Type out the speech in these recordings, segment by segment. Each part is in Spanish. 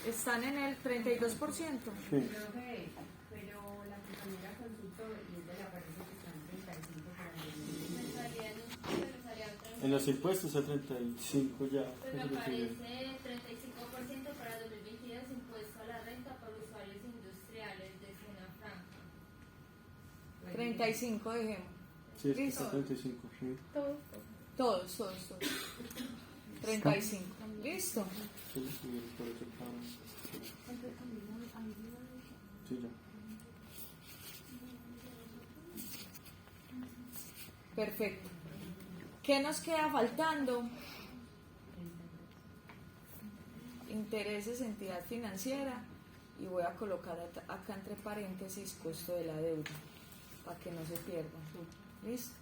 Están en el 32%. Sí. Pero la compañera consultó y ella le parece que están 35 para el En los impuestos a 35 ya. Pues me aparece 35% para 2022 impuesto a la renta por usuarios industriales de zona franca. 35 dejemos. Sí, es que Listo. está 35. Sí. Todos. 35. Listo. Sí, y por eso está. Sí, ya. Perfecto. ¿Qué nos queda faltando? Intereses, entidad financiera. Y voy a colocar acá entre paréntesis costo de la deuda. Para que no se pierda. ¿Listo?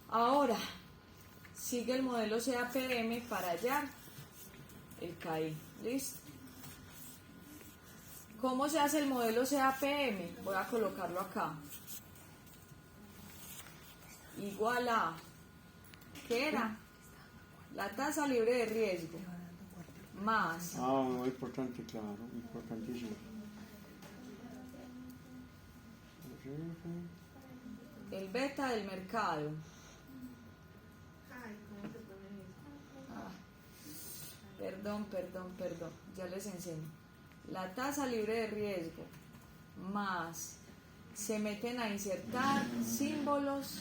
Ahora, sigue el modelo CAPM para hallar el CAI. ¿Listo? ¿Cómo se hace el modelo CAPM? Voy a colocarlo acá. Igual a, ¿qué era? La tasa libre de riesgo más Muy importante, claro, importantísimo. el beta del mercado. Perdón, ya les enseño. La tasa libre de riesgo más, se meten a insertar símbolos,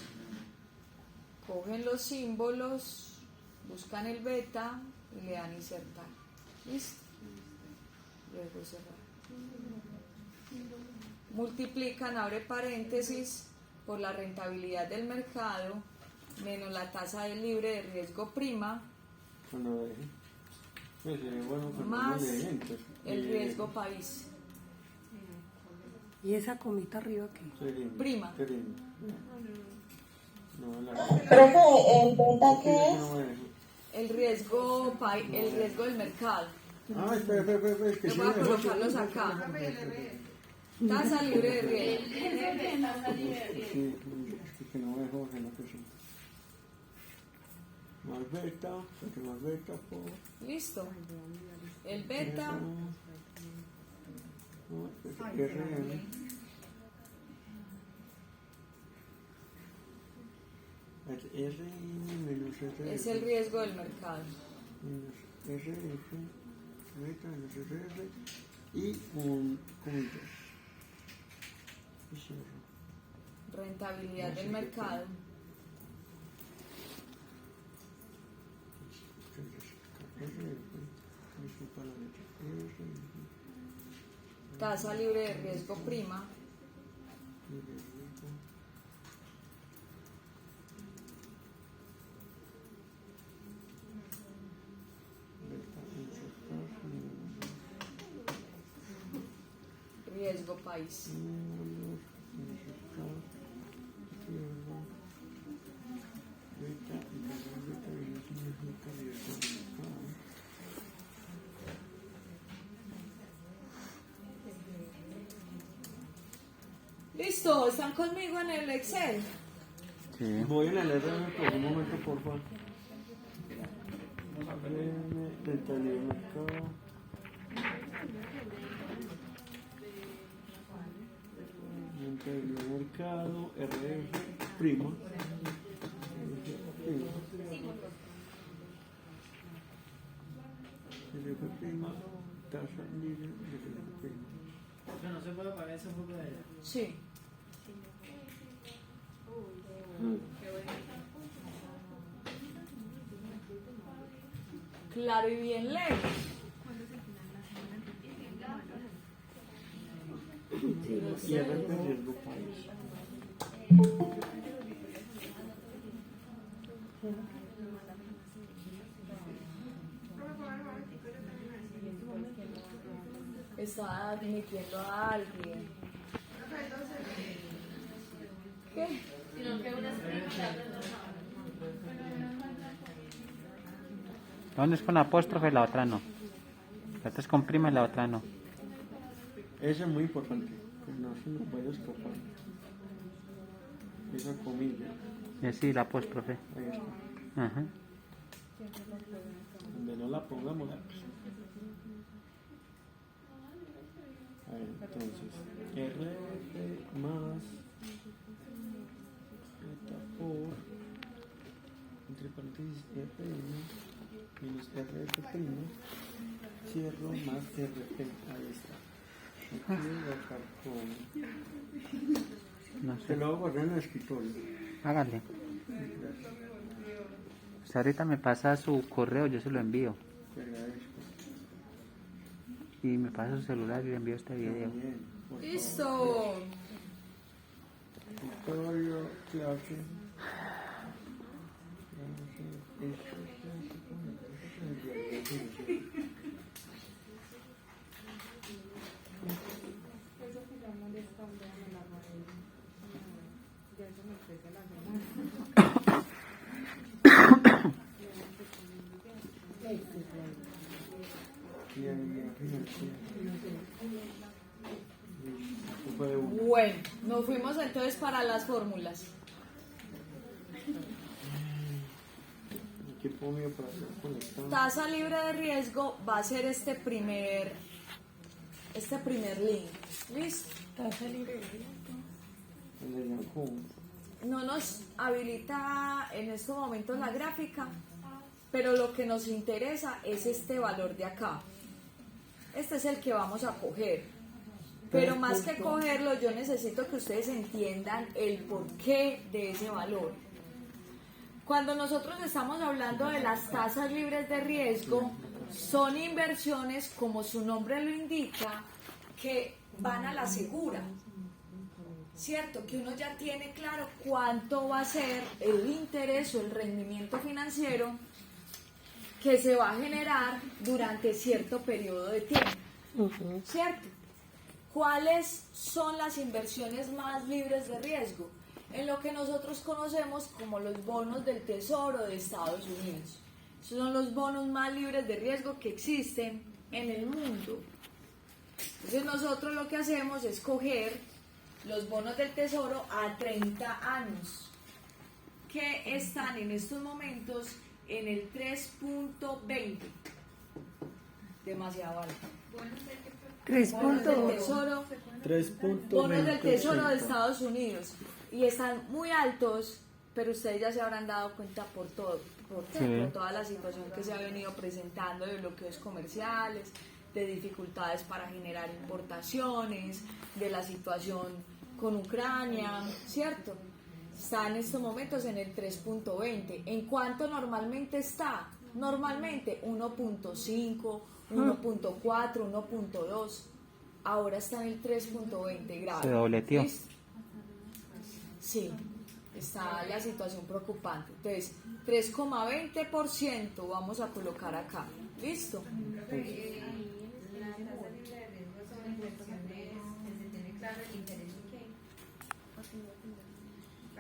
cogen los símbolos, buscan el beta y le dan insertar. ¿Listo? Luego cerrar. Multiplican, abre paréntesis, por la rentabilidad del mercado menos la tasa de libre de riesgo prima Cuando deje. Pues, bueno, cuando más no dejen, pues, el riesgo país. ¿Y esa comita arriba qué? Prima. No, la Profe, ¿el beta qué es? El riesgo del mercado. Espera, es que Yo sí, voy a mejor, colocarlos sí, acá. Tasa libre de riesgo. Sí, es que no me dejo que no te siento. Más beta, porque más beta, por... Listo. El beta RM. RM menos RF. es el riesgo del mercado. Menos RF, beta menos RF y un comillas. Y cierro. Rentabilidad del mercado. Tasa libre de riesgo prima riesgo país. Listo, ¿están conmigo en el Excel? Sí. Voy en el RM por un momento, por favor. RM, rentabilidad de mercado. Rentabilidad de mercado, RF, prima. RF prima, tasa libre de RF prima. Pero no se puede pagar ese poco de allá. Sí. Claro y bien lejos. Y RF riesgo país. Está admitiendo a alguien. ¿Qué? Sino que una escritura, Una es con apóstrofe y la otra no. La otra es con prima y la otra no. Eso es muy importante, que no se nos vaya a escapar. Esa comilla, Y así la apóstrofe. ahí está. Ajá. Donde no la pongamos. A ver, entonces, RF más beta por, entre paréntesis, FM menos RF', cierro más RP. Ahí está. Aquí voy a sacar con... No Te sé. lo voy a guardar en el escritorio. Hágale. Usted ahorita me pasa su correo, yo se lo envío. Te agradezco. Y me pasa su celular y le envío este video. Bien, por Listo. Escritorio, clase. Eso que ya molesta, me la maravilla. Ya eso me crece la semana. Bien, financiera. Eso fue uno. Bueno, nos fuimos entonces para las fórmulas. ¿Qué pongo yo para hacer conectado? Tasa libre de riesgo va a ser este primer link. ¿Listo? Donde ya con- No nos habilita en estos momentos la gráfica, pero lo que nos interesa es este valor de acá. Este es el que vamos a coger. Pero más que cogerlo, yo necesito que ustedes entiendan el porqué de ese valor. Cuando nosotros estamos hablando de las tasas libres de riesgo, son inversiones, como su nombre lo indica, que van a la segura. ¿Cierto? Que uno ya tiene claro cuánto va a ser el interés o el rendimiento financiero que se va a generar durante cierto periodo de tiempo. ¿Cierto? ¿Cuáles son las inversiones más libres de riesgo? En lo que nosotros conocemos como los bonos del Tesoro de Estados Unidos. Esos son los bonos más libres de riesgo que existen en el mundo. Entonces nosotros lo que hacemos es coger los bonos del Tesoro a 30 años, que están en estos momentos en el 3.20. Demasiado alto. Bonos del Tesoro, 3.20. bonos del Tesoro de Estados Unidos. Y están muy altos, pero ustedes ya se habrán dado cuenta por todo, Sí. por toda la situación que se ha venido presentando de bloqueos comerciales, de dificultades para generar importaciones, de la situación con Ucrania, ¿cierto? Está en estos momentos en el 3.20. ¿En cuánto normalmente está? Normalmente 1.5, 1.4, 1.2. Ahora está en el 3.20 grados. Se dobleteó. ¿Listo? Sí, está la situación preocupante. Entonces, 3,20% vamos a colocar acá. ¿Listo? La tasa libre de riesgo son inversiones que se tiene claro el interés y qué.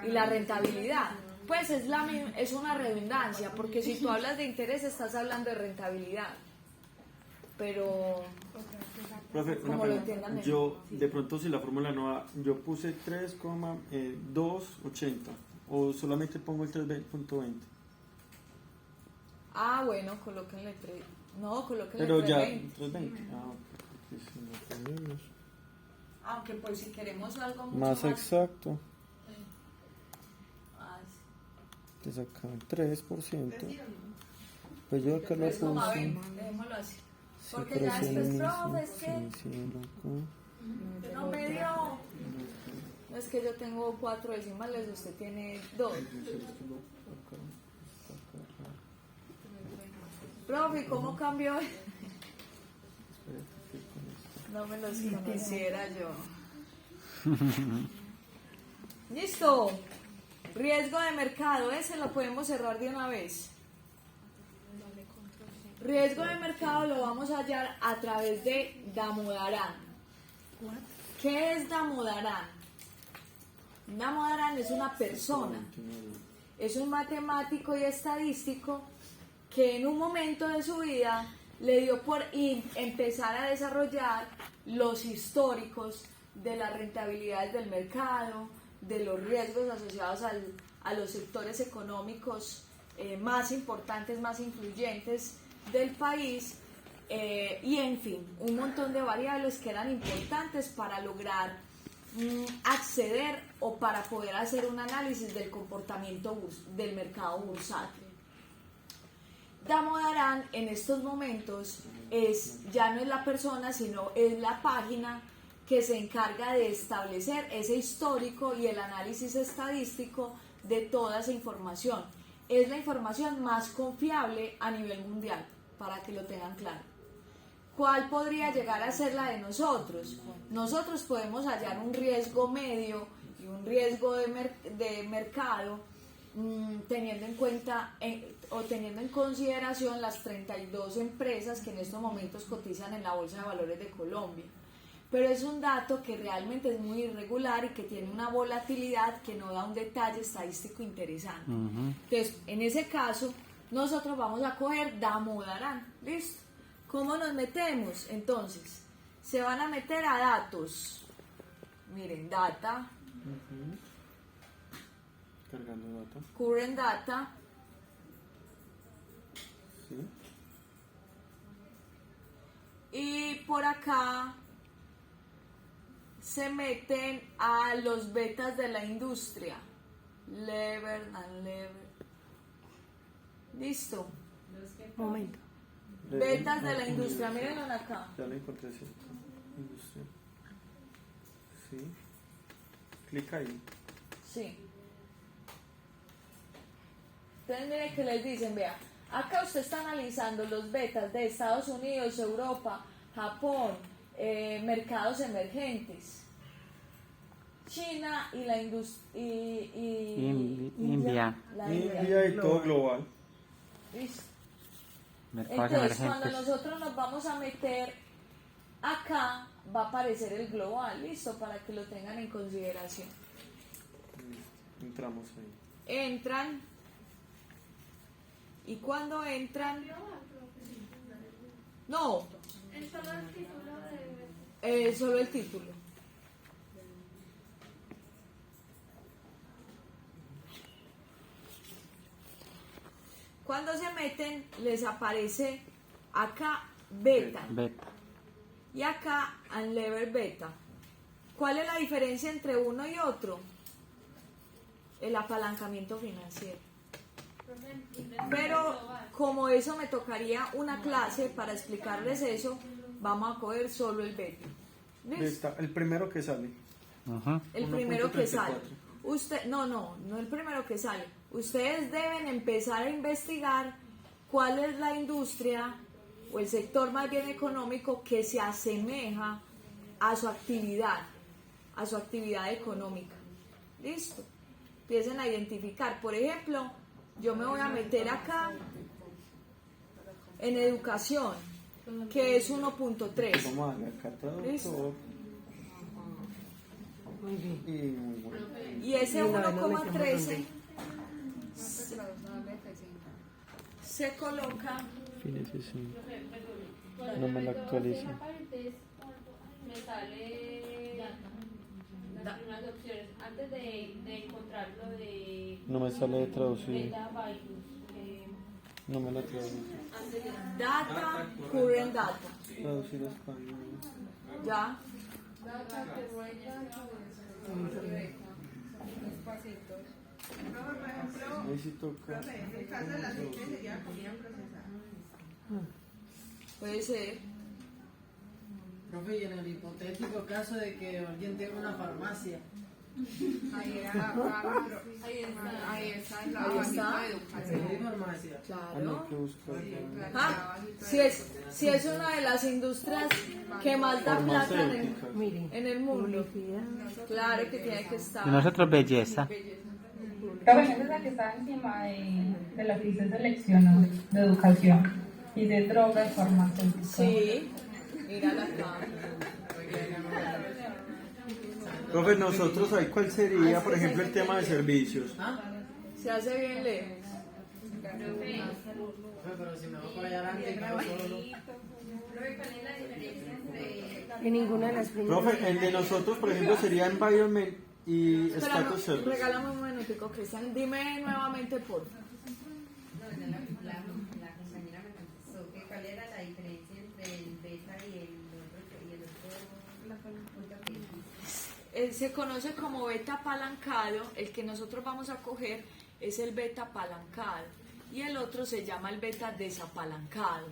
Y la rentabilidad. Pues es una redundancia, porque si tú hablas de interés estás hablando de rentabilidad. Pero Profe, una como lo pregunta. entiendan mejor. Yo, de pronto, si la fórmula no va, yo puse 3,280 o solamente pongo el 3.20. bueno, colóquenle 3. No, colóquenle Pero ya, 3.20. 3.20. Ah, ok. Porque si no ponemos Aunque pues si queremos algo mucho más exacto, Ah, te sacan 3%. Pues yo acá lo 3,20, puse. dejémoslo así. Sí, Porque pero ya sí, después, sí, profe, es que sí, loco. no me dio. No, es que yo tengo 4 decimales, usted tiene 2. Profe, ¿cómo cambió? No me los conociera yo. Listo. Riesgo de mercado, ese lo podemos cerrar de una vez. Riesgo de mercado lo vamos a hallar a través de Damodaran. ¿Qué es Damodaran? Damodaran es una persona, es un matemático y estadístico que en un momento de su vida le dio por empezar a desarrollar los históricos de las rentabilidades del mercado, de los riesgos asociados a los sectores económicos más importantes, más influyentes del país, y en fin, un montón de variables que eran importantes para lograr acceder o para poder hacer un análisis del comportamiento del mercado bursátil. Damodaran en estos momentos ya no es la persona, sino es la página que se encarga de establecer ese histórico y el análisis estadístico de toda esa información. Es la información más confiable a nivel mundial, para que lo tengan claro. ¿Cuál podría llegar a ser la de nosotros? Nosotros podemos hallar un riesgo medio y un riesgo de mercado teniendo en cuenta o teniendo en consideración las 32 empresas que en estos momentos cotizan en la Bolsa de Valores de Colombia. Pero es un dato que realmente es muy irregular y que tiene una volatilidad que no da un detalle estadístico interesante. Entonces, en ese caso, nosotros vamos a coger Damodaran. ¿Listo? ¿Cómo nos metemos? Entonces, se van a meter a datos. Miren, data. Cargando data. Current data. Sí. Y por acá se meten a los betas de la industria. Lever and lever. Listo. Momento. Betas de la industria, mírenlo acá. Ya lo encontré, sí. Industria. Sí. Clica ahí. Sí. Entonces miren que les dicen, vea, acá usted está analizando los betas de Estados Unidos, Europa, Japón, mercados emergentes, China y la industria India. India y todo global. ¿Listo? Mercados Entonces, emergentes. cuando nosotros nos vamos a meter acá, va a aparecer el global, listo, para que lo tengan en consideración. Entramos ahí. Entran, y cuando entran, no, solo el título. Cuando se meten, les aparece acá beta Beta. y acá unlevered beta. ¿Cuál es la diferencia entre uno y otro? El apalancamiento financiero. Pero como eso me tocaría una clase para explicarles eso, vamos a coger solo el beta. ¿Listo? El primero que sale. Ujú. El primero que 1.34. sale. No el primero que sale. Ustedes deben empezar a investigar cuál es la industria o el sector más bien económico que se asemeja a su actividad económica. ¿Listo? Empiecen a identificar. Por ejemplo, yo me voy a meter acá en educación, que es 1.3. Vamos a darle acá ¿Listo? traductor. Muy bien. Y muy bueno. Y ese 1,13 se coloca Fines de sí. Cuando No me la meto actualiza. en aparentes, me sale las primeras opciones. Antes de encontrar lo de No me sale de traducir. Beta Virus, No me la traduce. antes de data, current data. Traducir a español. ¿Ya? Ahí sí toca. En el caso de la leche sería comida procesada. Puede ser. Profe, y en el hipotético caso de que alguien tenga una farmacia, Ahí está en la Ahí bajita está. de educación. ¿hay farmacia? Ah, no, Claro. hay que buscar. Ah, si es una de las industrias que más da plata Farmacéutica. Miren, en el mundo. Claro que tiene que estar. Y nosotros belleza. Pero bueno, esa es la que está encima de la que se seleccionó de educación y de drogas farmacéuticas. Sí, mírala acá. Profe, nosotros ahí, ¿cuál sería, por ejemplo, el tema de servicios? Se hace bien lejos. Profe, pero si me voy para allá adelante, quedo solo. en ninguna de las primeras. Profe, el de nosotros, por ejemplo, sería environment y Espera, status service. regálame un minutico, Cristian. Dime nuevamente, por favor. No, ya la compañera me contestó que cuál era la diferencia entre el beta y el otro punto que dijiste. Se conoce como beta apalancado. El que nosotros vamos a coger es el beta apalancado y el otro se llama el beta desapalancado.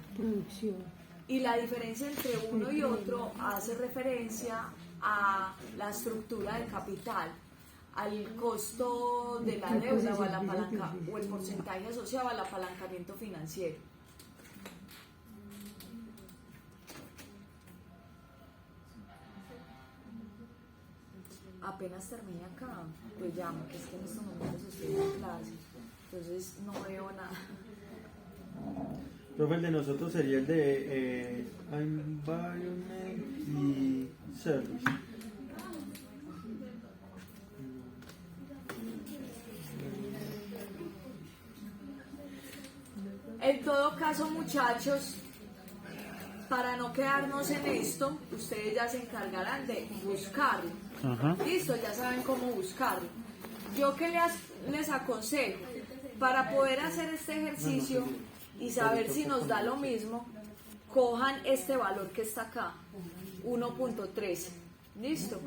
Y la diferencia entre uno y otro hace referencia a la estructura del capital, al costo de la deuda o, a la o el porcentaje asociado al apalancamiento financiero. Apenas termine acá, lo llamo, que es que en estos momentos estoy en clase, entonces no veo nada. Profe, el de nosotros sería el de Environment y Service. En todo caso, muchachos, para no quedarnos en esto, ustedes ya se encargarán de buscarlo. Listo, ya saben cómo buscarlo. Yo que les aconsejo, para poder hacer este ejercicio y saber si nos da lo mismo, cojan este valor que está acá, 1.13. ¿Listo?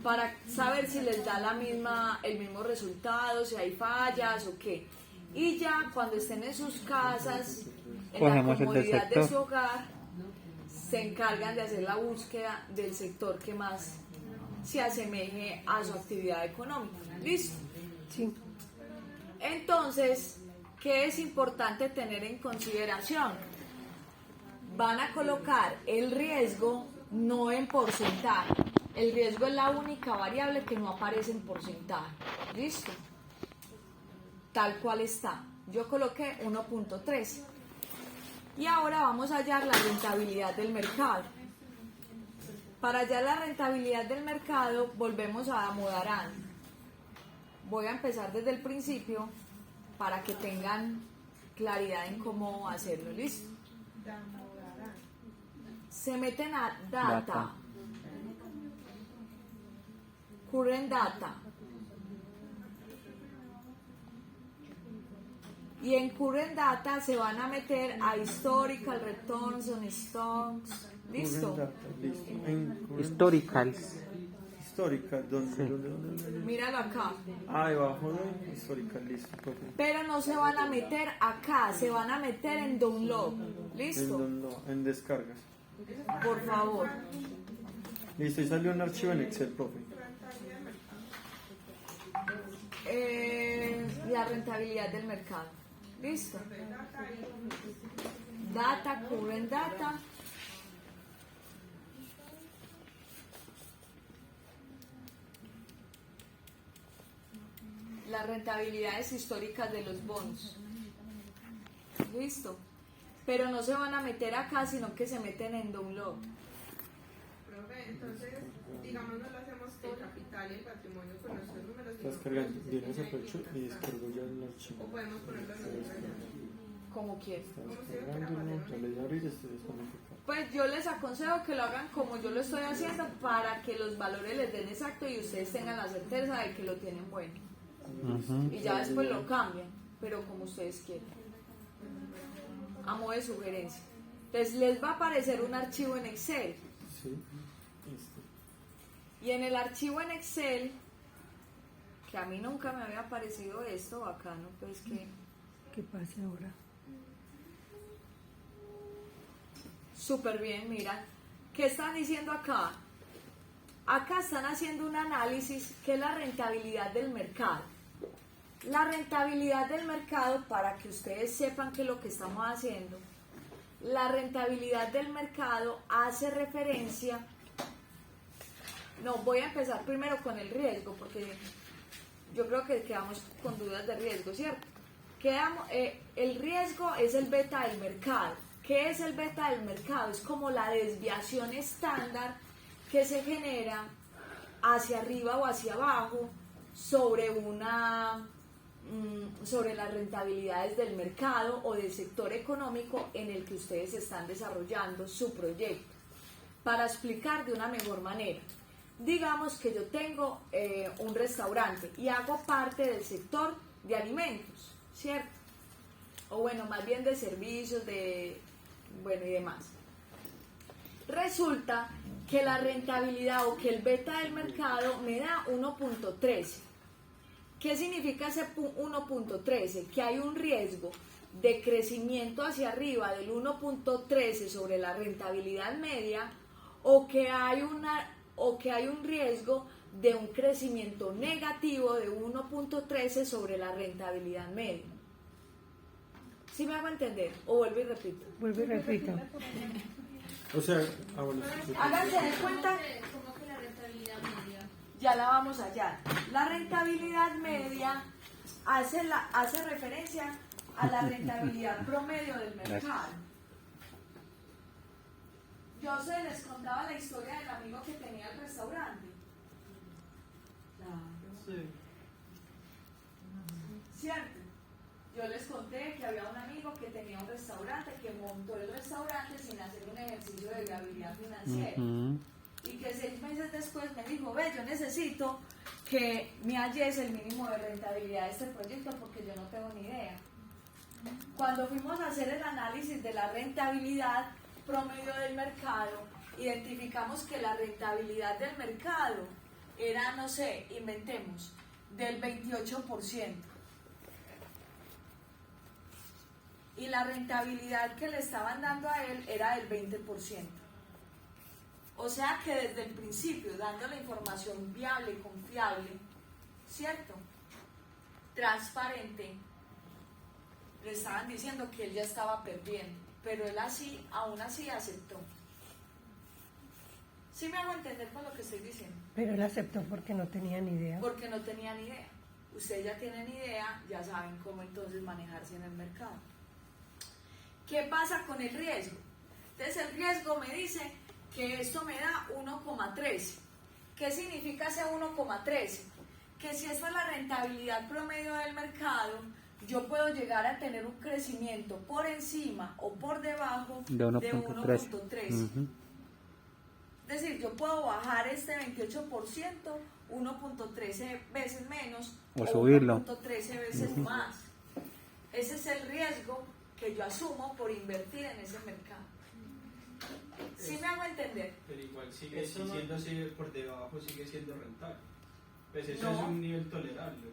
Para saber si les da el mismo resultado, si hay fallas o qué. Y ya cuando estén en sus casas, en la Cogemos el del comodidad de sector. su hogar, se encargan de hacer la búsqueda del sector que más se asemeje a su actividad económica. ¿Listo? Sí. Entonces, ¿qué es importante tener en consideración? Van a colocar el riesgo no en porcentaje. El riesgo es la única variable que no aparece en porcentaje. ¿Listo? Tal cual está. Yo coloqué 1.3. Y ahora vamos a hallar la rentabilidad del mercado. Para hallar la rentabilidad del mercado, volvemos a Damodaran. Voy a empezar desde el principio para que tengan claridad en cómo hacerlo. ¿Listo? Se meten a data. Current data. Y en Current Data se van a meter a Historical Returns on Stocks. ¿Listo? Current data, listo. En current- Historicals. Historical, ¿dónde? Míralo acá. Ah, debajo de Historical, listo, profe. Pero no se van a meter acá, se van a meter en Download. ¿Listo? En descargas. Por favor. Listo, y salió un archivo en Excel, profe. La rentabilidad del mercado. ¿Listo? Data, Current Data. Las rentabilidades históricas de los bonos. ¿Listo? Pero no se van a meter acá, sino que se meten en Download. Profe, entonces, digamos, no lo hacemos por capital y el patrimonio con nuestros números. Estás sino cargando, que vienes a ahí Pecho y mismo. descargo ya el archivo. O podemos ponerlo en Como quieran. Estás cargándolo, ya le di a abrir, estoy desconectado. Pues yo les aconsejo que lo hagan como yo lo estoy haciendo para que los valores les den exacto y ustedes tengan la certeza de que lo tienen bueno. Y ya después lo cambian, pero como ustedes quieran. A modo de sugerencia. Entonces les va a aparecer un archivo en Excel. Sí, listo. Y en el archivo en Excel, que a mí nunca me había aparecido esto, bacano, pues que... ¿Qué pasa ahora? Súper bien, mira. ¿Qué están diciendo acá? Acá están haciendo un análisis que es la rentabilidad del mercado. La rentabilidad del mercado, para que ustedes sepan qué es lo que estamos haciendo, la rentabilidad del mercado hace referencia... No, voy a empezar primero con el riesgo, porque yo creo que quedamos con dudas de riesgo, ¿cierto? El riesgo es el beta del mercado. ¿Qué es el beta del mercado? Es como la desviación estándar que se genera hacia arriba o hacia abajo sobre las rentabilidades del mercado o del sector económico en el que ustedes están desarrollando su proyecto. Para explicar de una mejor manera, digamos que yo tengo un restaurante y hago parte del sector de alimentos, ¿cierto? o bueno, más bien de servicios, bueno, y demás. Resulta que la rentabilidad o que el beta del mercado me da 1.13. ¿Qué significa ese 1.13? Que hay un riesgo de crecimiento hacia arriba del 1.13 sobre la rentabilidad media, o que hay un riesgo de un crecimiento negativo de 1.13 sobre la rentabilidad media. ¿Sí me hago entender? O vuelvo y repito. Vuelve y repita. O sea, bueno, sí. Háganse de cuenta, ¿Cómo que la rentabilidad media? ya la vamos a hallar. La rentabilidad media hace referencia a la rentabilidad promedio del mercado. Yo se les contaba la historia del amigo que tenía el restaurante. Sí. ¿Cierto? Yo les conté que había un amigo que tenía un restaurante, que montó el restaurante sin hacer un ejercicio de viabilidad financiera. Y que 6 meses después me dijo, ve, yo necesito que me halles el mínimo de rentabilidad de este proyecto porque yo no tengo ni idea. Cuando fuimos a hacer el análisis de la rentabilidad promedio del mercado, identificamos que la rentabilidad del mercado era, no sé, inventemos, del 28%. Y la rentabilidad que le estaban dando a él era del 20%. O sea que desde el principio, dando la información viable, confiable, ¿cierto? Transparente, le estaban diciendo que él ya estaba perdiendo, pero él aún así aceptó. ¿Sí me hago entender con lo que estoy diciendo? Pero él aceptó porque no tenía ni idea. Porque no tenía ni idea. Ustedes ya tienen idea, ya saben cómo entonces manejarse en el mercado. ¿Qué pasa con el riesgo? Entonces el riesgo me dice que esto me da 1,13. ¿Qué significa ese 1,13? Que si esta es la rentabilidad promedio del mercado, yo puedo llegar a tener un crecimiento por encima o por debajo de 1.13. Es decir, yo puedo bajar este 28%, 1.13 veces menos o subirlo 1.13 veces más. Ese es el riesgo que yo asumo por invertir en ese mercado. ¿Sí me hago entender? Pero igual sigue siendo así, por debajo sigue siendo rentable. Pues eso No. es un nivel tolerable.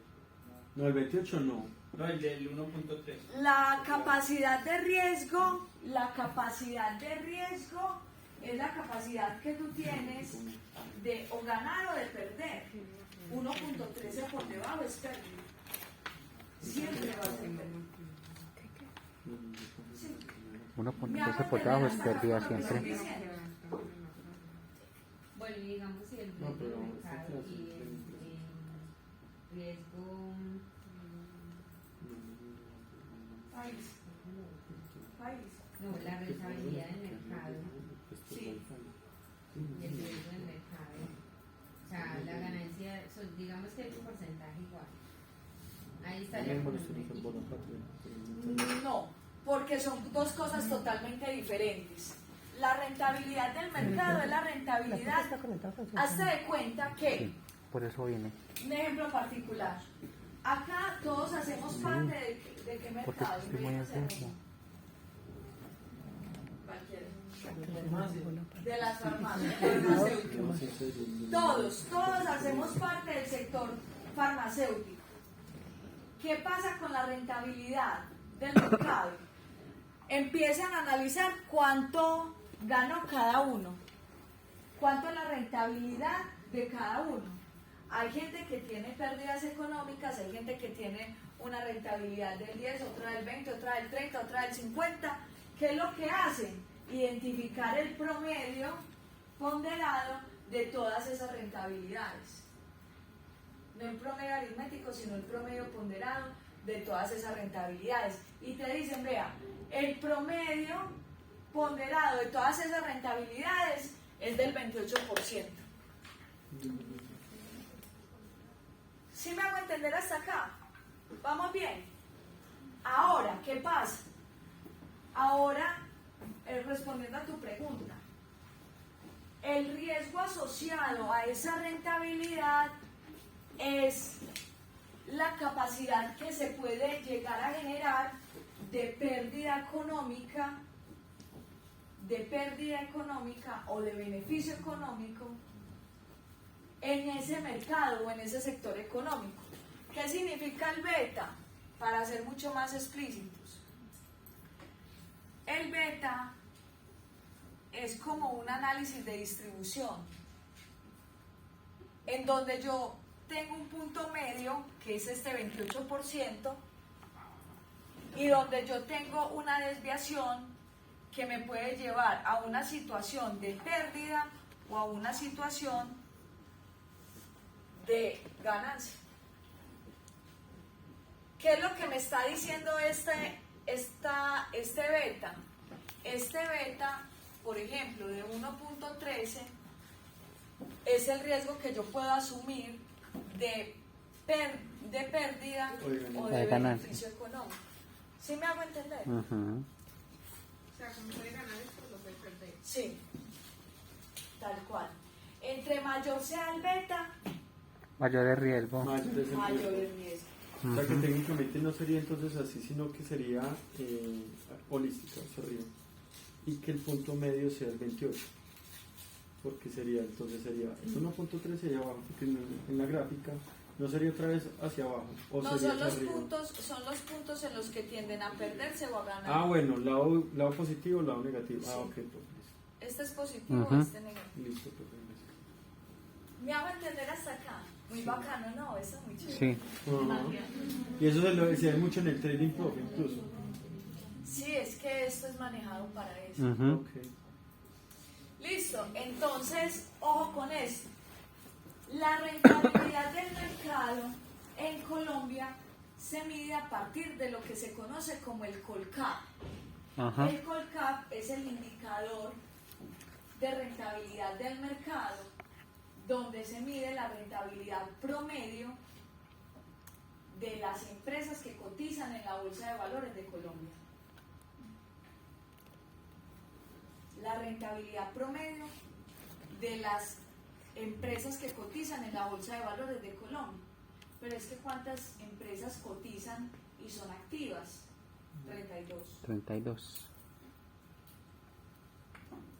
No, el 28 no. No, el del 1.3. La capacidad de riesgo es la capacidad que tú tienes de o ganar o de perder. 1.13 por debajo es pérdida. Siempre va a ser pérdida. Sí. 1.13 por debajo es pérdida siempre. Bueno, y digamos si el riesgo del mercado y el riesgo País. no, la rentabilidad del mercado Sí. y el riesgo del mercado, o sea, la ganancia, digamos que es un porcentaje igual. Ahí estaría como No, porque son dos cosas totalmente diferentes. La rentabilidad del mercado es la rentabilidad. Hazte de cuenta que, Sí, por eso vine. un ejemplo particular, acá todos hacemos parte de qué Porque mercado. estoy muy enfermo. Cualquiera. Farmacia. De las farmacias, farmacéuticas. Todos hacemos parte del sector farmacéutico. ¿Qué pasa con la rentabilidad del mercado? Empiezan a analizar cuánto ganó cada uno, cuánto es la rentabilidad de cada uno. Hay gente que tiene pérdidas económicas, hay gente que tiene una rentabilidad del 10, otra del 20, otra del 30, otra del 50. ¿Qué es lo que hacen? Identificar el promedio ponderado de todas esas rentabilidades. No el promedio aritmético, sino el promedio ponderado de todas esas rentabilidades. Y te dicen, vea, el promedio ponderado de todas esas rentabilidades es del 28%. ¿Sí me hago entender hasta acá? ¿Vamos bien? Ahora, ¿qué pasa? Ahora, respondiendo a tu pregunta, el riesgo asociado a esa rentabilidad es la capacidad que se puede llegar a generar de pérdida económica o de beneficio económico en ese mercado o en ese sector económico. ¿Qué significa el beta? Para ser mucho más explícitos, el beta es como un análisis de distribución en donde yo tengo un punto medio que es este 28% y donde yo tengo una desviación que me puede llevar a una situación de pérdida o a una situación de ganancia. ¿Qué es lo que me está diciendo este beta? Este beta, por ejemplo, de 1.13 es el riesgo que yo puedo asumir de pérdida o de beneficio económico. ¿Sí me hago entender? Ujú. O sea, como puede ganar esto, lo puede perder. Sí, tal cual. Entre mayor sea el beta, Mayor el riesgo. Mayor es el mayor riesgo. el riesgo. O sea que técnicamente no sería entonces así, sino que sería holística hacia arriba. Y que el punto medio sea el 28. Porque sería, entonces sería el 1.13 allá abajo, porque en la gráfica no sería otra vez hacia abajo. O No, sería son hacia arriba. son los puntos en los que tienden a perderse o a ganar. Ah, bueno, lado positivo, lado negativo. Sí. Ah, ok, pues Este es positivo, Ujú. este negativo. listo, pues gracias. ¿Me hago entender hasta acá? Muy bacano, ¿no? Eso es muy chévere. Sí. Ajá. Y eso se decía mucho en el trading profit incluso. Sí, es que esto es manejado para eso. Ujú. Ok. Listo, entonces, ojo con esto. La rentabilidad del mercado en Colombia se mide a partir de lo que se conoce como el Colcap. Ajá. El Colcap es el indicador de rentabilidad del mercado, donde se mide la rentabilidad promedio de las empresas que cotizan en la Bolsa de Valores de Colombia. La rentabilidad promedio de las empresas que cotizan en la Bolsa de Valores de Colombia. Pero es que ¿cuántas empresas cotizan y son activas? 32. 32.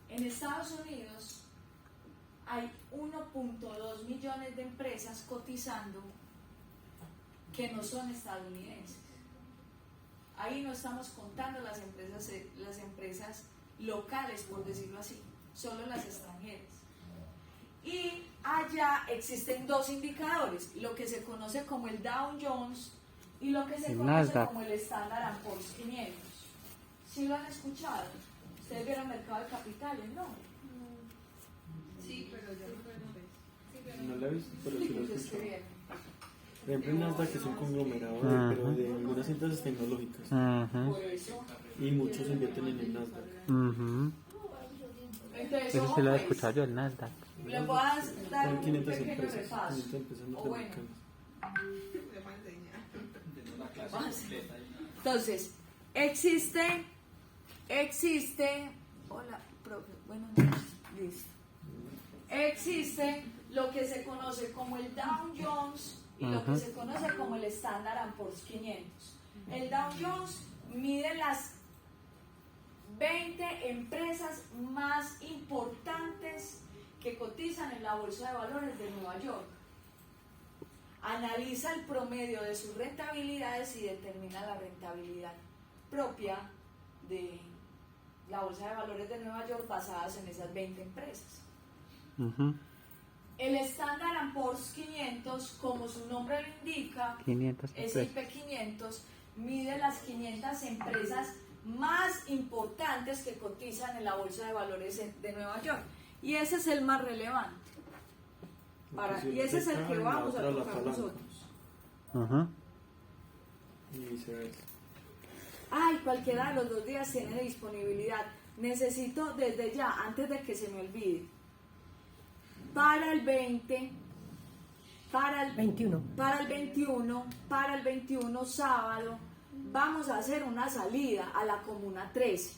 En Estados Unidos hay 1.2 millones de empresas cotizando que no son estadounidenses. Ahí no estamos contando las empresas locales, por decirlo así, solo las extranjeras. Y allá existen dos indicadores, lo que se conoce como el Dow Jones y lo que se El conoce Nasdaq. como el Standard & Poor's 500. ¿Sí lo han escuchado? ¿Ustedes vieron mercado de capitales? No. Sí, pero yo No la he visto, pero sí lo he Yo escuchado. estoy bien. Por ejemplo, el Nasdaq es un conglomerado, Ajá. pero de algunas empresas tecnológicas. Ujú. Por eso. Y muchos invierten en el Nasdaq. Ujú. Entonces, Eso ojo, sí lo he pues, escuchado yo, el Nasdaq. le voy a dar Son un 500 pequeño empresas. repaso. 500 empresas O bueno, norteamericanas. le voy a enseñar. entonces, existe, hola, profe, buenas noches, listo. Existe lo que se conoce como el Dow Jones y lo que Ujú. se conoce como el Standard & Poor's 500. El Dow Jones mide las 20 empresas más importantes que cotizan en la Bolsa de Valores de Nueva York. Analiza el promedio de sus rentabilidades y determina la rentabilidad propia de la Bolsa de Valores de Nueva York basadas en esas 20 empresas. Ujú. El Standard & Poor's 500, como su nombre lo indica, 500 S&P 500 mide las 500 empresas más importantes que cotizan en la Bolsa de Valores de Nueva York. Y ese es el más relevante. Y ese es el que vamos a tocar nosotros. Ajá. Y viceversa. Ay, cualquiera de los 2 días tiene disponibilidad. Necesito desde ya, antes de que se me olvide, para el 20, para el 21. Para el 21 sábado, vamos a hacer una salida a la Comuna 13.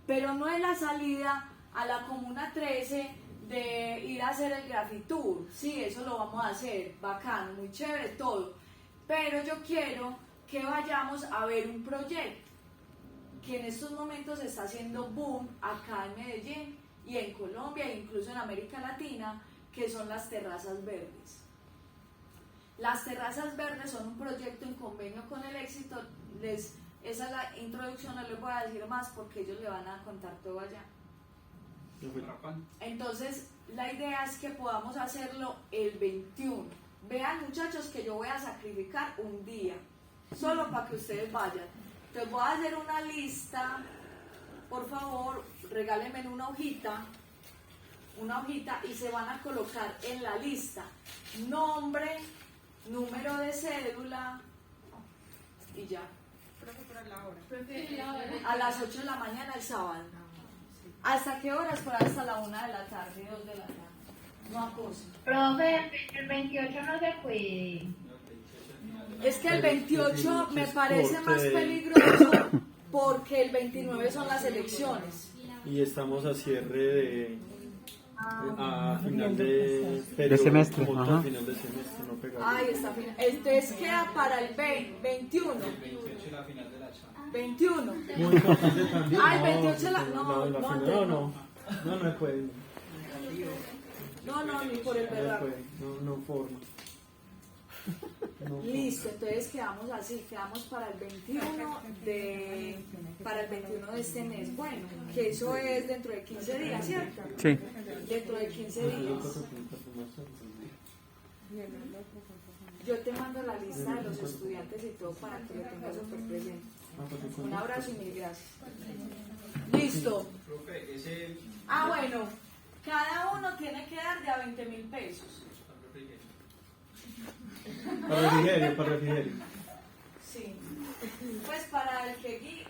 Pero no es la salida a la Comuna 13 de ir a hacer el Grafitour. Sí, eso lo vamos a hacer, bacano, muy chévere todo. Pero yo quiero que vayamos a ver un proyecto. que en estos momentos está haciendo boom acá en Medellín y en Colombia e incluso en América Latina, que son las terrazas verdes. Las terrazas verdes son un proyecto en convenio con el Éxito. Esa es la introducción, no les voy a decir más porque ellos le van a contar todo allá. Entonces, la idea es que podamos hacerlo el 21. Vean, muchachos, que yo voy a sacrificar un día, solo para que ustedes vayan. Entonces voy a hacer una lista, por favor, regálenme una hojita y se van a colocar en la lista nombre, número de cédula y ya. Profe, pero a la hora. A las 8 de la mañana el sábado. ¿Hasta qué horas? Por ahí hasta la 1 de la tarde, 2 de la tarde. No acoso. Profe, el 28 no se puede. Es que el 28 me parece más peligroso porque el 29 son las elecciones. Y estamos a cierre a final de semestre, como ajá. a final de semestre, no pegado. Ay, está bien. Entonces queda para el 21. 21. Muy importante también. Ay, 28 la... No, no puede. No, ni por el No verdad. puede, no forma. No. Listo, entonces quedamos así, quedamos para el 21 de este mes. Bueno, que eso es dentro de 15 días, ¿cierto? Sí. Dentro de 15 días. Yo te mando la lista de los estudiantes y todo para que lo tengas súper presente. Un abrazo y mil gracias. Listo. Ah, bueno, cada uno tiene que dar de a 20.000 pesos. Para refrigerio. Sí. Pues para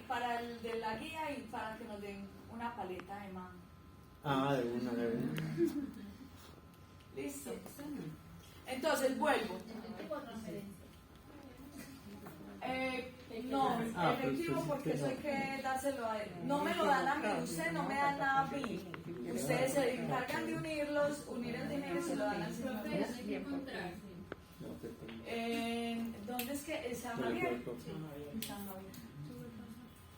para el de la guía y para que nos den una paleta de mango. Ah, de una. Listo. Entonces vuelvo. No, efectivo porque eso hay que dárselo a él. No me lo dan a mí, ustedes no me dan nada a mí. Ustedes se encargan de unir el dinero y se lo dan al señor. ¿Dónde es que? ¿En San Javier? En San Javier.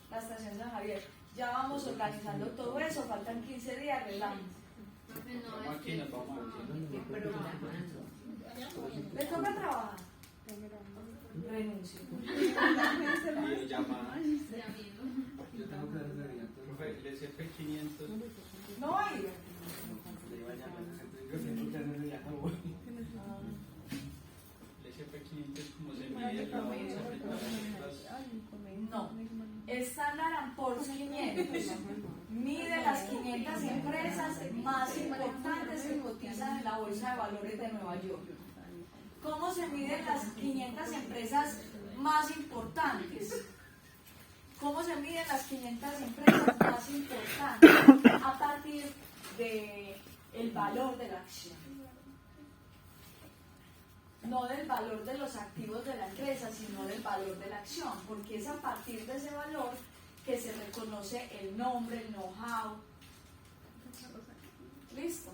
La estación San Javier. Ya vamos organizando todo eso, faltan 15 días, relajos. ¿Le toca trabajar? Renuncio. Yo tengo que darle de profe, el SP500. No hay. El SP500 como se mide. No. Standard & Poor's 500 mide las 500 empresas más importantes que cotizan en la Bolsa de Valores de Nueva York. ¿Cómo se miden las 500 empresas más importantes? ¿Cómo se miden las 500 empresas más importantes? A partir del valor de la acción. No del valor de los activos de la empresa, sino del valor de la acción, porque es a partir de ese valor que se reconoce el nombre, el know-how. ¿Listo?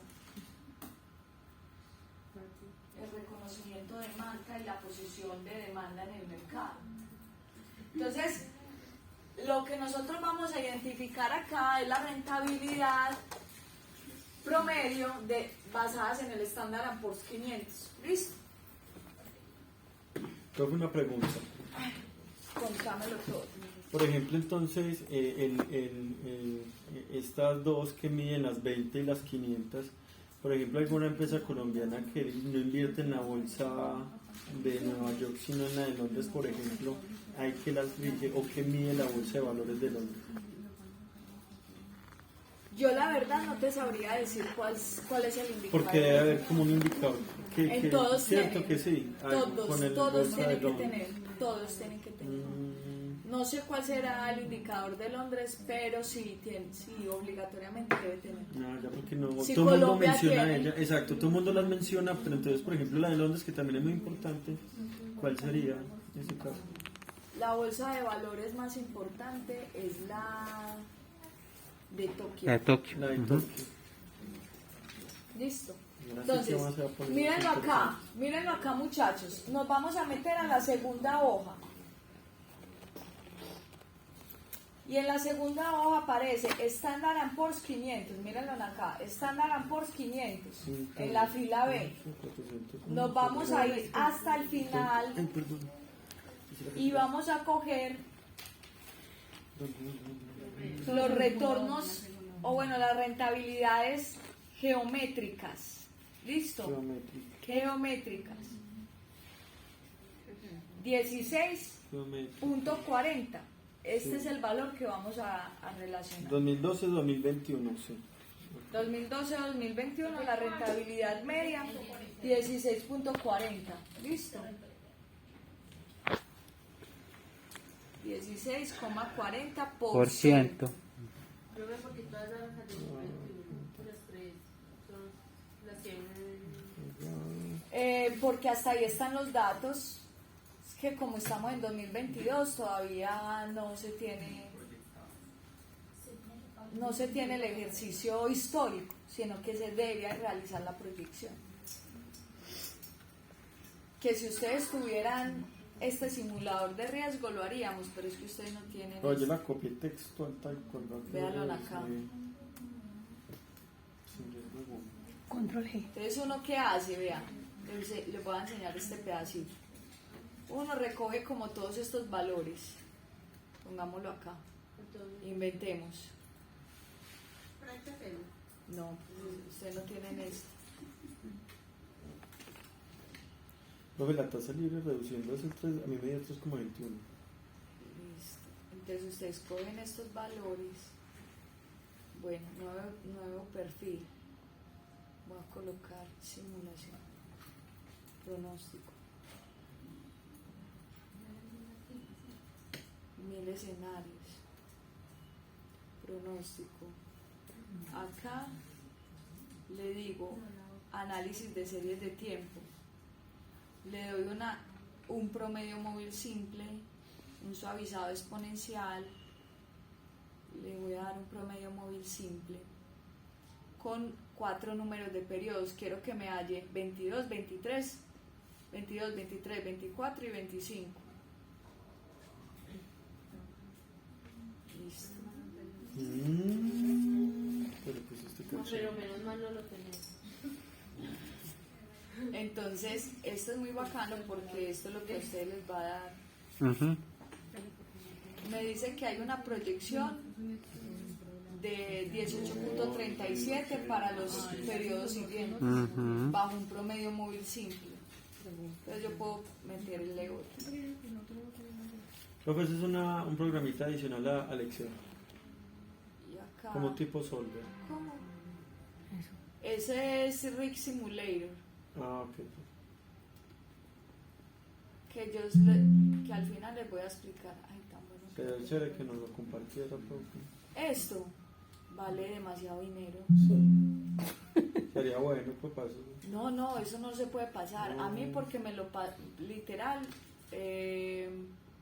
El reconocimiento de marca y la posición de demanda en el mercado. Entonces, lo que nosotros vamos a identificar acá es la rentabilidad promedio basadas en el Standard & Poor's 500. ¿Listo? Tengo una pregunta. Contámelo todo. Por ejemplo, entonces, estas dos que miden las 20 y las 500, por ejemplo, alguna empresa colombiana que no invierte en la bolsa de Nueva York, sino en la de Londres, por ejemplo, hay que las rige o que mide la bolsa de valores de Londres. Yo la verdad no te sabría decir cuál es el indicador. Porque debe haber como un indicador. En todos cierto tienen, que sí. Todos tienen que tener. No sé cuál será el indicador de Londres, pero sí, obligatoriamente debe tener. No, ya porque no, Si todo el mundo Colombia menciona tiene. ella, exacto, todo el mundo las menciona, pero entonces, por ejemplo, la de Londres, que también es muy importante, ¿cuál sería en ese caso? La bolsa de valores más importante es la de Tokio. De Tokio. La de Ujú. Tokio. Listo. Ahora sí que Entonces, vamos a poner mírenlo acá muchachos. Nos vamos a meter a la segunda hoja. Y en la segunda hoja aparece Standard & Poor's 500, mírenlo acá, Standard & Poor's 500, en la fila B. Nos vamos a ir hasta el final y vamos a coger los retornos, o bueno, las rentabilidades geométricas. ¿Listo? Geométricas. 16.40. Este es el valor que vamos a relacionar. 2012-2021, sí. 2012-2021, la rentabilidad media, 16.40. ¿Listo? 16,40%. Yo veo porque todas las de 21, las tres son las que... Porque hasta ahí están los datos. Es que como estamos en 2022 todavía no se tiene el ejercicio histórico, sino que se debe realizar la proyección. Que si ustedes tuvieran este simulador de riesgo lo haríamos, pero es que ustedes no tienen. Oye, la copié textual tal cual. Véanlo acá. Control G. Entonces uno qué hace, vean, les voy a enseñar este pedacito. Uno recoge como todos estos valores, pongámoslo acá, inventemos. No, ustedes no tienen esto. Profe, la tasa libre reduciendo es el 3, a mí me dio 3,21. Listo. Entonces ustedes cogen estos valores. Bueno, nuevo perfil. Voy a colocar simulación. Pronóstico. 1000 escenarios. Pronóstico. Acá le digo análisis de series de tiempo. Le doy un promedio móvil simple, un suavizado exponencial, le voy a dar un promedio móvil simple con 4 números de periodos. Quiero que me halle 22, 23, 24 y 25. Listo. Pero menos mal no lo tenemos. Entonces, esto es muy bacano porque esto es lo que a ustedes les va a dar. Me dice que hay una proyección de 18.37 para los periodos siguientes, bajo un promedio móvil simple. Entonces yo puedo meter el Lego. Profe, ese es un programita adicional a Excel. Y acá, Como tipo Solver. ¿cómo? Ese es Rig Simulator. Ah, ok. Que al final les voy a explicar. Ay, tan bueno. Sería chévere que nos lo compartiera, profe. Esto vale demasiado dinero. Sí. Sería bueno, pues paso. No, eso no se puede pasar. A mí porque me lo literal. Te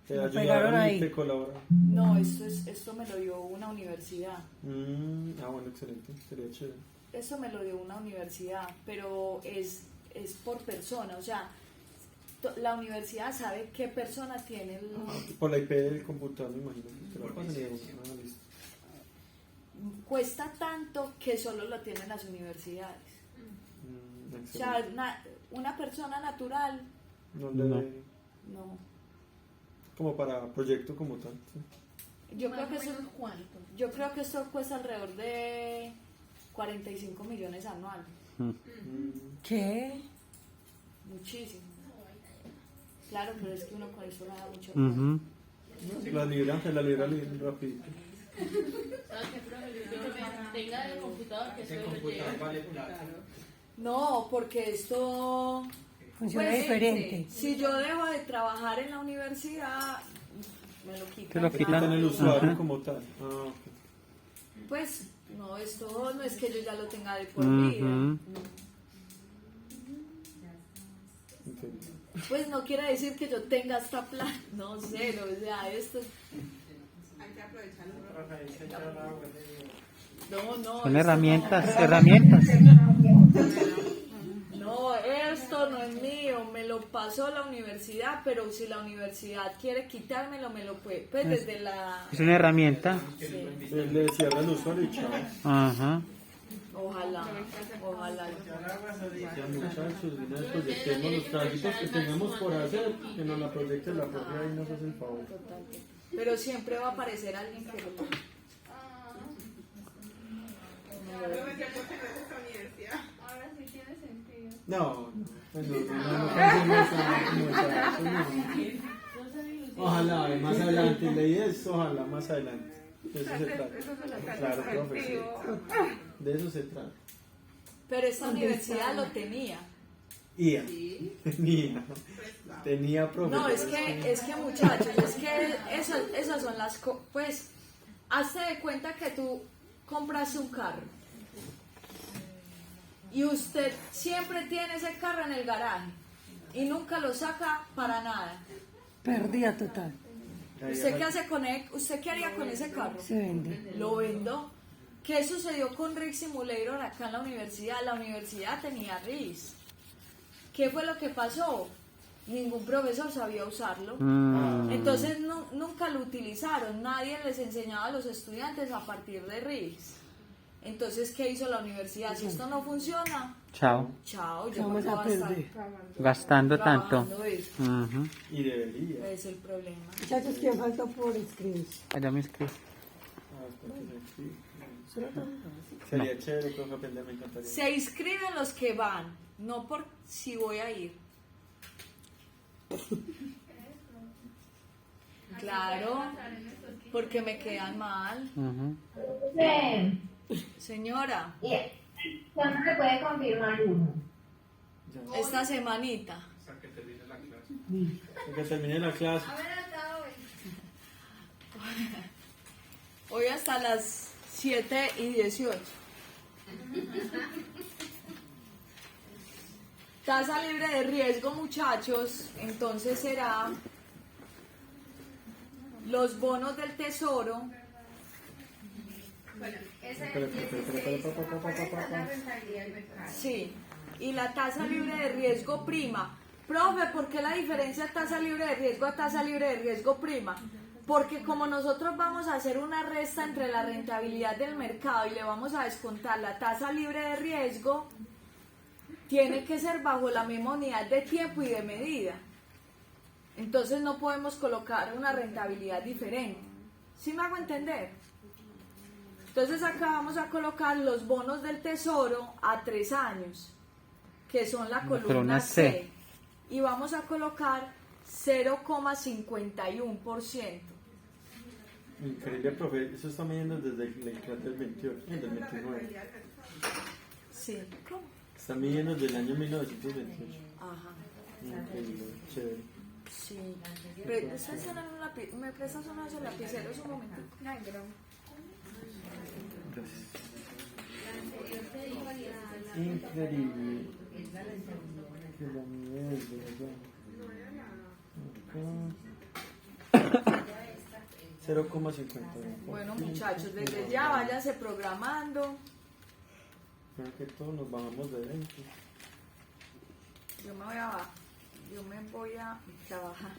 pegaron ayudaron ahí. y te colaboraron. No, esto me lo dio una universidad. Bueno, excelente. Sería chévere. Esto me lo dio una universidad, pero es por persona. O sea, la universidad sabe qué persona tiene el... Por la IP del computador, me imagino. Que te lo pasan y listo. Cuesta tanto que solo lo tienen las universidades. O sea, una persona natural, No le No. no. Como para proyecto como tal. Sí. Yo creo que esto cuesta alrededor de 45 millones anuales. ¿Qué? Muchísimo. Claro, pero es que uno con eso gana mucho. La libra rapidito. ¿Sabes qué, profe? Yo que tenga el computador que Ese solo computador llega. vale plata. No, porque esto... Funciona Pues, diferente. Si yo dejo de trabajar en la universidad, me lo quitan. Te lo quitan. Quitan el usuario Ajá. como tal. Ok. Pues, no, esto no es que yo ya lo tenga de por vida. No. Entendido. Pues no quiere decir que yo tenga esta plata, no sé, o sea, esto... Hay que aprovecharlo. No, Son esto herramientas, no. herramientas. No, esto no es mío, pero me lo pasó la universidad, pero si la universidad quiere quitármelo, me lo puede, pues desde la... Es una herramienta. Sí. Le cierra el usuario y chao. Ajá. Ojalá. Ya, muchachos, proyectemos los tráficos que tengamos por hacer, que nos la proyecte la propia y nos hace el favor. Totalmente. Pero siempre va a aparecer alguien que lo... Profe, ¿qué por qué no es esta universidad? Ahora sí tiene sentido. No, no. Ojalá, más adelante, la idea es ojalá, más adelante. De eso se trata. Claro, profe, sí. De eso se trata. Pero esta universidad lo tenía. IA. Tenía profe. No, es que muchachos, es que esas son las cosas. Pues, hazte de cuenta que tú compraste un carro. Y usted siempre tiene ese carro en el garaje. Y nunca lo saca para nada. Pérdida total. ¿Usted qué hace con él? ¿Usted qué haría con ese carro? Se vende. Lo vendo. ¿Qué sucedió con Rig Simulator acá en la universidad? La universidad tenía RIS. ¿Qué fue lo que pasó? Ningún profesor sabía usarlo. Entonces nunca lo utilizaron. Nadie les enseñaba a los estudiantes a partir de RIS. Entonces, ¿qué hizo la universidad? Si esto no funciona, Chao. chao, yo Vamos no a voy a estar perder. Gastando tanto. trabajando eso. Ujú. Y debería. Es el problema. Muchachos, ¿quién falta por inscribirse? Allá me inscribí. Sería chévere, profe, aprender, me encantaría. Se inscriben los que van, no por si voy a ir. Claro, porque me quedan mal. Ujú. Señora, ¿Cuándo se puede confirmar uno? esta semanita. Hasta que termine la clase. Que termine la clase. A ver, hasta hoy. Hoy hasta las 7:18. Tasa libre de riesgo, muchachos, entonces será los bonos del tesoro. Bueno, esa Espera, es 16. ¿Cuál es la rentabilidad del mercado? Sí, y la tasa libre de riesgo prima. Profe, ¿por qué la diferencia tasa libre de riesgo a tasa libre de riesgo prima? Porque como nosotros vamos a hacer una resta entre la rentabilidad del mercado y le vamos a descontar la tasa libre de riesgo, tiene que ser bajo la misma unidad de tiempo y de medida. Entonces no podemos colocar una rentabilidad diferente. ¿Sí me hago entender? Entonces acá vamos a colocar los bonos del tesoro a 3 años, que son la columna C. Y vamos a colocar 0,51%. Increíble, profe. Eso está midiendo desde la clase del 28, del 29. Sí. ¿Cómo? Está midiendo desde el año 1928. Ajá. Increíble, chévere. Sí. ¿Me prestas una de lapiceros un momento? Gracias. Increíble. Que la mierda, ¿verdad? 0,51. Bueno, muchachos, desde ya váyanse programando. Creo que todos nos bajamos de 20. Yo me voy a trabajar.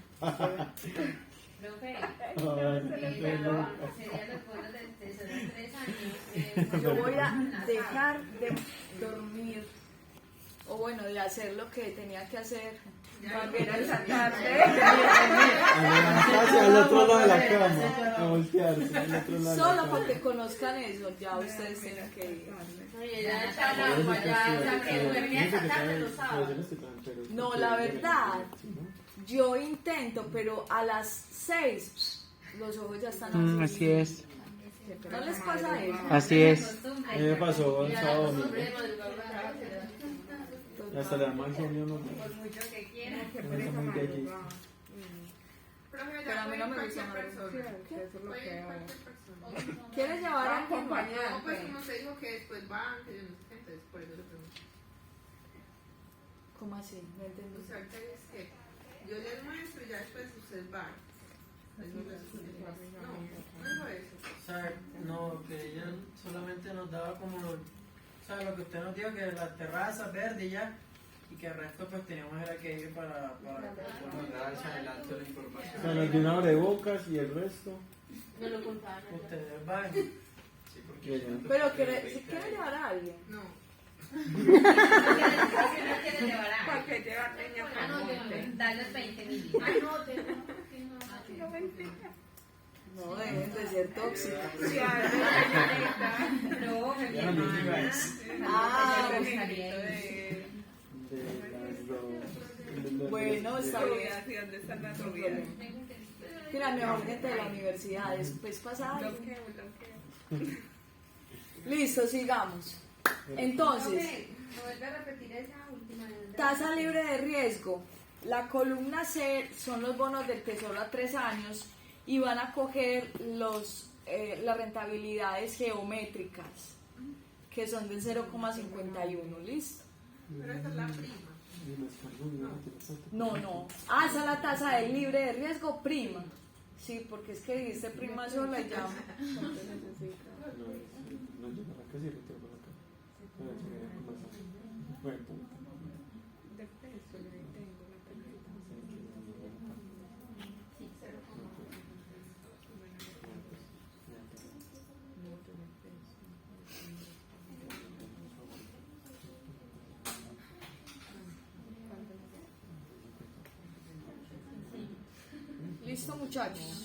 Profe, Ay, serían los bonos del tesoro en 3 años. Yo voy a dejar de dormir, o bueno, de hacer lo que tenía que hacer. Volver a esa tarde. al otro lado de la cama, a voltearse, al otro lado. Solo porque conozcan eso, ya ustedes tienen que ir. No, la verdad, yo intento, pero a las 6 los ojos ya están así. Así es. ¿No les pasa eso? Así es. A mí me pasó el sábado domingo. Hasta la más no. Por mucho que quieran. Profe, Pero a mí no me gusta cualquier persona. ¿Qué? Puede ir cualquier persona. ¿Quieres llevar Va a acompañar? No, pues como se dijo que después van, que yo no sé qué, entonces por eso le pregunto. ¿Cómo así? No entiendo. O sea, ahorita es que yo les muestro y ya después ustedes van. Eso les no dijo eso. O sea, no, que ella solamente nos daba como lo, o sea, lo que usted nos dijo, que la terraza verde y ya, y que el resto pues teníamos era que ir para Mandar hacia adelante la O información. sea, nos dio una abrebocas y el resto. No lo contaban. ustedes van. Sí, porque Pero si quiere llevar a alguien. No. No quiere llevar a ¿Para qué llevar leña para el monte? darles 20.000. No dejen de ser tóxicos. Sí, a ver, No, me ya no me diga eso. Ah, me gustaría ir. De las dos. Bueno, está bien. ¿Y dónde están las rubias? Que la mejor gente de la universidad, después pasa algo. Bloqueo. Listo, sigamos. Entonces, ¿Me vuelve a repetir esa última? tasa libre de riesgo. La columna C son los bonos del Tesoro a 3 años y van a coger las rentabilidades geométricas, que son del 0,51. ¿Listo? Pero esa es la prima. No. Ah, esa es la tasa del libre de riesgo prima. Sí, porque es que dijiste prima sola y ya. No, yo para acá sí retiro por acá. Bueno, sí, más. Bueno, punto. De peso, yo ahí tengo la tarjeta. Listo, muchachos.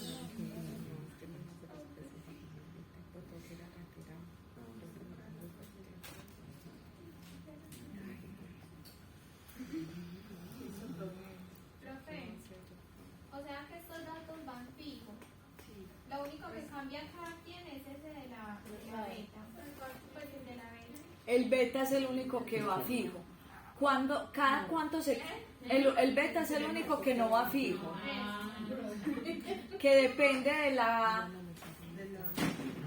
Profe, o sea que estos datos van fijos. Lo único que cambia cada quien es ese de la beta. Pues el de la beta. El beta es el único que va fijo. Cada cuánto se... El beta es el único que no va fijo. Que depende de la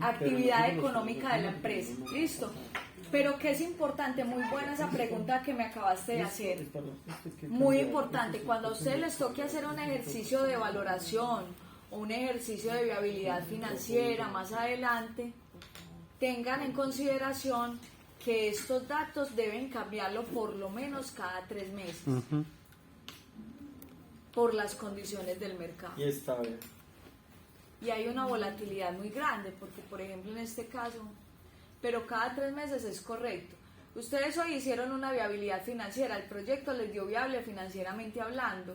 actividad económica de la empresa. ¿Listo? Pero que es importante, muy buena esa pregunta que me acabaste de hacer. Muy importante, cuando a ustedes les toque hacer un ejercicio de valoración o un ejercicio de viabilidad financiera más adelante, tengan en consideración que estos datos deben cambiarlo por lo menos cada 3 meses por las condiciones del mercado. Y está bien. Y hay una volatilidad muy grande, porque por ejemplo en este caso, pero cada 3 meses es correcto. Ustedes hoy hicieron una viabilidad financiera, el proyecto les dio viable financieramente hablando,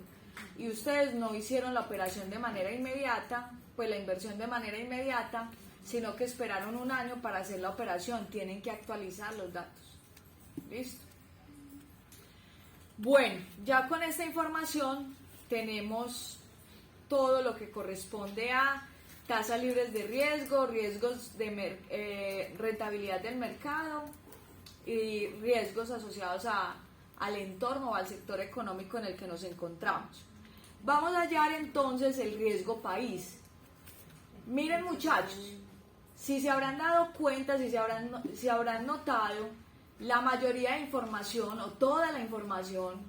y ustedes no hicieron la operación de manera inmediata, pues la inversión de manera inmediata, sino que esperaron un año para hacer la operación, tienen que actualizar los datos. ¿Listo? Bueno, ya con esta información tenemos todo lo que corresponde a tasas libres de riesgo, riesgos de rentabilidad del mercado y riesgos asociados al entorno o al sector económico en el que nos encontramos. Vamos a hallar entonces el riesgo país. Miren muchachos, si se habrán dado cuenta, si habrán notado, la mayoría de información o toda la información...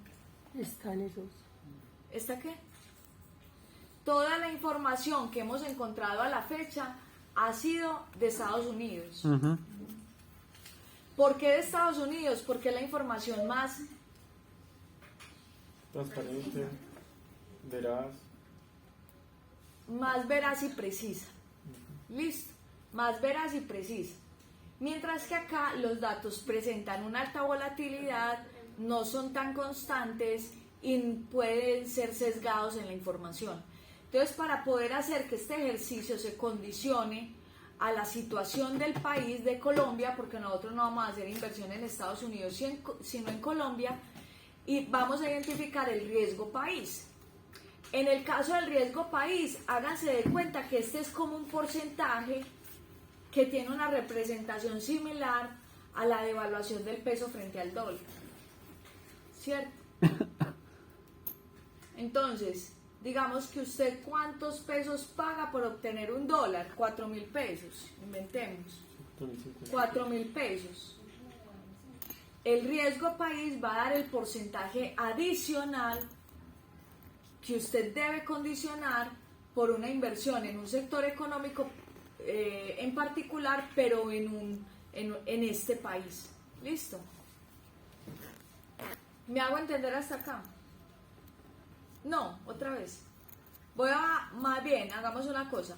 Están esos. ¿Esta qué? Toda la información que hemos encontrado a la fecha ha sido de Estados Unidos. ¿Por qué de Estados Unidos? Porque es la información más Transparente, veraz. veraz y precisa. Listo, más veraz y precisa. Mientras que acá los datos presentan una alta volatilidad, no son tan constantes y pueden ser sesgados en la información. Entonces, para poder hacer que este ejercicio se condicione a la situación del país de Colombia, porque nosotros no vamos a hacer inversión en Estados Unidos sino en Colombia, y vamos a identificar el riesgo país. En el caso del riesgo país, háganse de cuenta que este es como un porcentaje que tiene una representación similar a la devaluación del peso frente al dólar. ¿Cierto? Entonces, digamos que usted ¿cuántos pesos paga por obtener un dólar? 4.000 pesos, inventemos. 4.000 pesos. El riesgo país va a dar el porcentaje adicional que usted debe condicionar por una inversión en un sector económico en particular, pero en este país. ¿Listo? ¿Me hago entender hasta acá? No, otra vez. Más bien, hagamos una cosa.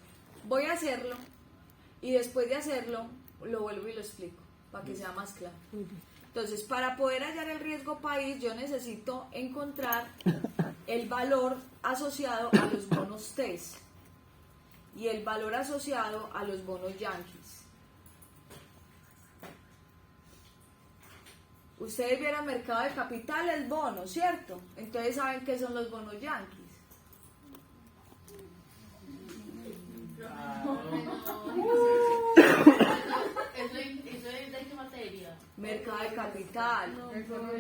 Voy a hacerlo y después de hacerlo lo vuelvo y lo explico para que sea más claro. Entonces, para poder hallar el riesgo país, yo necesito encontrar el valor asociado a los bonos TES y el valor asociado a los bonos Yankees. Ustedes vieron mercado de capitales, bonos, ¿cierto? Entonces saben qué son los bonos Yankees. ¿Eso es de qué materia? Mercado de capital. No lo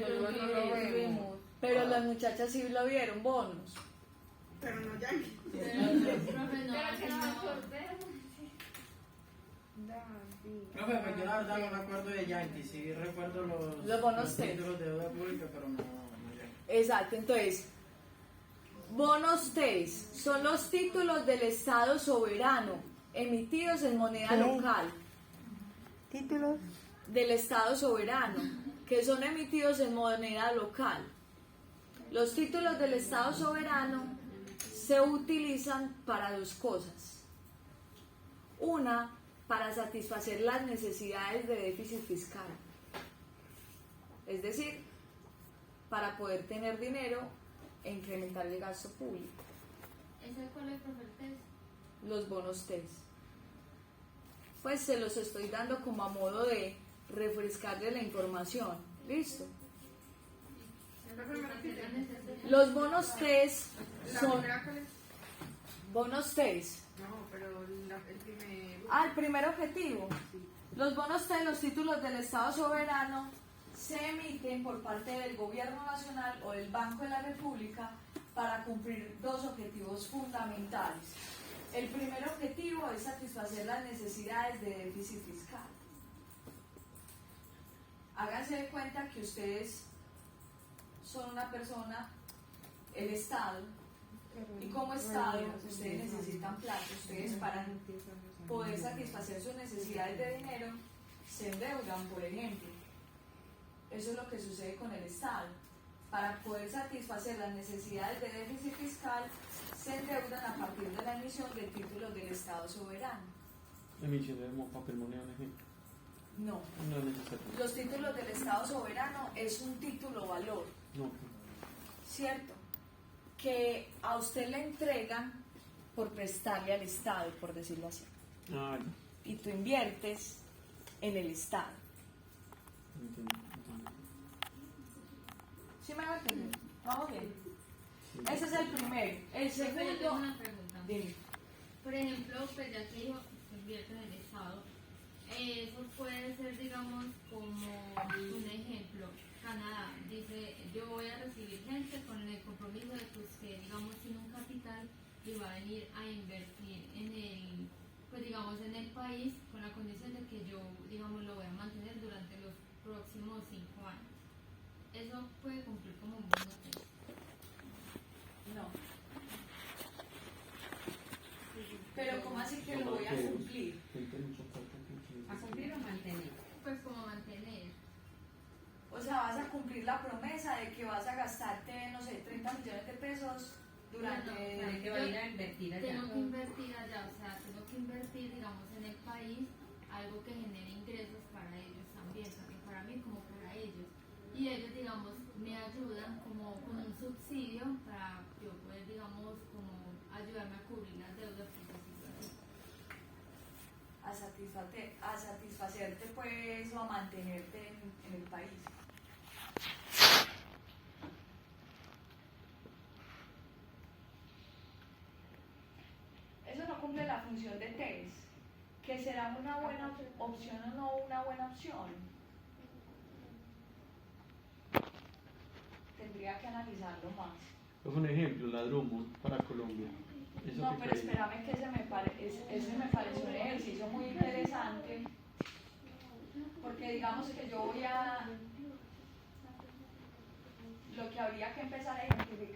vemos. Pero las muchachas sí lo vieron, bonos. Pero no ya. Profe, pues yo la verdad no me acuerdo de Yankee, sí recuerdo Los bonos TES. títulos de deuda pública, pero no Yankee. Exacto, entonces, bonos TES son los títulos del Estado soberano emitidos en moneda local. ¿Títulos? Del Estado soberano, que son emitidos en moneda local. Los títulos del Estado soberano se utilizan para dos cosas. Una, para satisfacer las necesidades de déficit fiscal. Es decir, para poder tener dinero e incrementar el gasto público. ¿Ese cuál es, profe? ¿El TES? Los bonos TES. Pues se los estoy dando como a modo de refrescarle la información. ¿Listo? Los bonos TES son... Bonos TES. No, pero el primer... El primer objetivo. Los bonos TES, los títulos del Estado soberano, se emiten por parte del Gobierno Nacional o del Banco de la República para cumplir dos objetivos fundamentales. El primer objetivo es satisfacer las necesidades de déficit fiscal. Háganse de cuenta que ustedes son una persona, el Estado, y como Estado ustedes necesitan plata. Ustedes, para poder satisfacer sus necesidades de dinero, se endeudan, por ejemplo. Eso es lo que sucede con el Estado. Para poder satisfacer las necesidades de déficit fiscal, se endeudan a partir de la emisión de títulos del Estado soberano. Emisión de papel moneda, por ejemplo. No. No es necesario. Los títulos del Estado soberano es un título valor, No. ¿cierto? Que a usted le entregan por prestarle al Estado, por decirlo así. Ah, Y tú inviertes en el Estado. entiendo. ¿Sí me va a entender? Vamos bien. Ese es el primero. El Yo tengo segundo... una pregunta. Dime. Por ejemplo, pues ya que dijo que se invierte en el Estado, eso puede ser, digamos, como un ejemplo. Canadá dice, yo voy a recibir gente con el compromiso de que usted, digamos, tiene un capital y va a venir a invertir en el, pues digamos, en el país con la condición de que yo, digamos, lo voy a mantener durante los próximos 5 años. Eso puede cumplir como un bono TES. No. Pero ¿cómo así que lo voy a cumplir? ¿A cumplir o mantener? Pues como mantener. O sea, vas a cumplir la promesa de que vas a gastarte, no sé, 30 millones de pesos durante... No, o sea, Que va a ir a invertir allá. Tengo que invertir allá, o sea, tengo que invertir, digamos, en el país algo que genere ingresos para ellos también, tanto para mí como para ellos. Y ellos, digamos, me ayudan como con un subsidio para yo poder, digamos, como ayudarme a cubrir las deudas que necesito hacer. a satisfacerte pues o a mantenerte en el país. Eso no cumple la función de TES, que será una buena opción o no una buena opción. Tendría que analizarlo más. Es un ejemplo, la Drummond para Colombia. Eso No, que pero cae. espérame que ese me pareció un ejercicio muy interesante, porque digamos que yo voy a... Lo que habría que empezar a